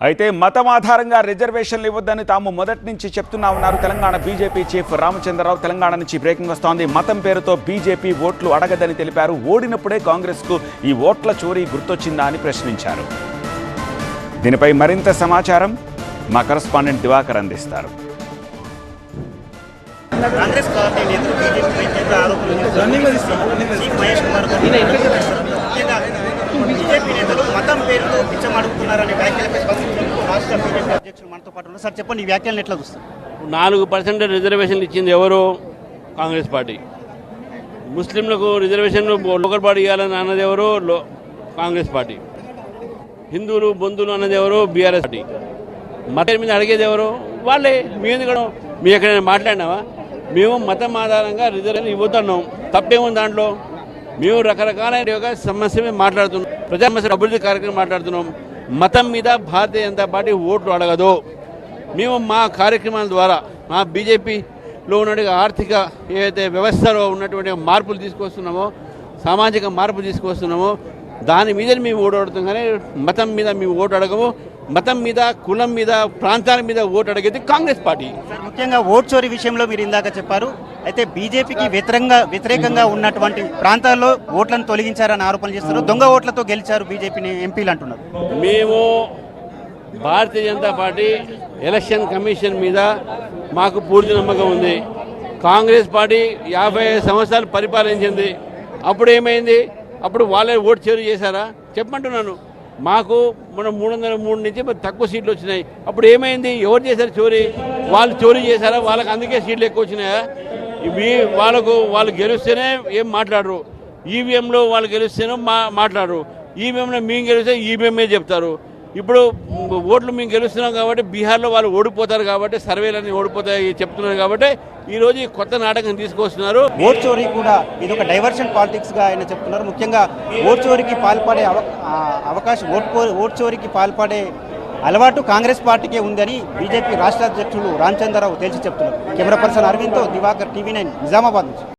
అయితే మతం ఆధారంగా రిజర్వేషన్లు ఇవ్వొద్దని తాము మొదటి నుంచి చెప్తున్నా ఉన్నారు తెలంగాణ బీజేపీ చీఫ్ రామచంద్రరావు. తెలంగాణ నుంచి బ్రేకింగ్ వస్తోంది. మతం పేరుతో బీజేపీ ఓట్లు అడగదని తెలిపారు. ఓడినప్పుడే కాంగ్రెస్కు ఈ ఓట్ల చోరీ గుర్తొచ్చిందా అని ప్రశ్నించారు. దీనిపై మరింత సమాచారం మా కరెస్పాండెంట్ దివాకర్ అందిస్తారు. కాంగ్రెస్ పార్టీ నేతలు బీజేపీపై తీవ్ర ఆరోపణలు చీఫ్ మహేష్ కుమార్ బీజేపీ నేతలు మతం పేరుతో పిచ్చమడుగుతున్నారనే వ్యాఖ్యలపై స్పందించేందుకు రాష్ట్ర బీజేపీ అధ్యక్షులు మనతో పాటు ఉన్నారు. సార్ చెప్పండి, ఈ వ్యాఖ్యలను ఎట్లా చూస్తారు? 4% రిజర్వేషన్లు ఇచ్చింది ఎవరు? కాంగ్రెస్ పార్టీ. ముస్లింలకు రిజర్వేషన్లు లోకల్ బాడీ ఇవ్వాలని అన్నది ఎవరు? కాంగ్రెస్ పార్టీ. హిందువులు బంధువులు అన్నది ఎవరు? BRS party. మతం మీద అడిగేది ఎవరు? వాళ్ళే. మీ ఎందుకు మీ ఎక్కడైనా మాట్లాడినావా? మేము మతం ఆధారంగా రిజర్వేషన్ ఇవ్వతున్నాం, తప్పేముంది దాంట్లో? మేము రకరకాల సమస్య మీద మాట్లాడుతున్నాం, ప్రజా సమస్యల అభివృద్ధి కార్యక్రమం మాట్లాడుతున్నాం. మతం మీద భారతీయ జనతా పార్టీ ఓట్లు అడగదు. మేము మా కార్యక్రమాల ద్వారా మా బీజేపీలో ఉన్న ఆర్థిక ఏదైతే వ్యవస్థలో ఉన్నటువంటి మార్పులు తీసుకొస్తున్నామో, సామాజిక మార్పు తీసుకొస్తున్నామో దాని మీద మేము ఓటు అడుగుతాం. కానీ మతం మీద మేము ఓటు అడగము. మతం మీద, కులం మీద, ప్రాంతాల మీద ఓటు అడిగేది కాంగ్రెస్ పార్టీ. ముఖ్యంగా ఓట్ చోరీ విషయంలో మీరు ఇందాక చెప్పారు. అయితే బీజేపీకి వ్యతిరేకంగా ఉన్నటువంటి ప్రాంతాల్లో ఓట్లను తొలగించారని ఆరోపణలు చేస్తారు. దొంగ ఓట్లతో గెలిచారు బీజేపీని ఎంపీలు అంటున్నారు. మేము Bharatiya Janata party election commission మీద మాకు పూర్తి నమ్మకం ఉంది. కాంగ్రెస్ పార్టీ 55 సంవత్సరాలు పరిపాలించింది. అప్పుడు ఏమైంది? అప్పుడు వాళ్ళే ఓటు చోరీ చేశారా? చెప్పమంటున్నాను. మాకు మనం 303 నుంచి తక్కువ సీట్లు వచ్చినాయి. అప్పుడు ఏమైంది? ఎవరు చేశారు చోరీ? వాళ్ళు చోరీ చేశారా? వాళ్ళకి అందుకే సీట్లు ఎక్కువ వచ్చినాయా? వాళ్ళు గెలిస్తేనే ఏం మాట్లాడరు. ఈవీఎంలో వాళ్ళు గెలిస్తేనే మాట్లాడరు. ఈవీఎంలో మేము గెలిస్తే ఈవీఎంఏ చెప్తారు. ఇప్పుడు ఓట్లు మేము గెలుస్తున్నాం కాబట్టి బీహార్లో వాళ్ళు ఓడిపోతారు కాబట్టి, సర్వేలన్నీ ఓడిపోతాయి చెప్తున్నారు కాబట్టి ఈరోజు ఈ కొత్త నాటకం తీసుకొస్తున్నారు. ఓట్ చోరీ కూడా ఇది ఒక డైవర్షన్ పాలిటిక్స్గా ఆయన చెప్తున్నారు. ముఖ్యంగా ఓట్ చోరీకి పాల్పడే అవకాశం ఓట్ చోరీకి పాల్పడే అలవాటు కాంగ్రెస్ పార్టీకే ఉందని బీజేపీ రాష్ట్ర అధ్యక్షులు రామచంద్రరావు తేల్చి చెప్తున్నారు. కెమెరా పర్సన్ అరవింద్తో దివాకర్, టీవీ9 నిజామాబాద్ నుంచి.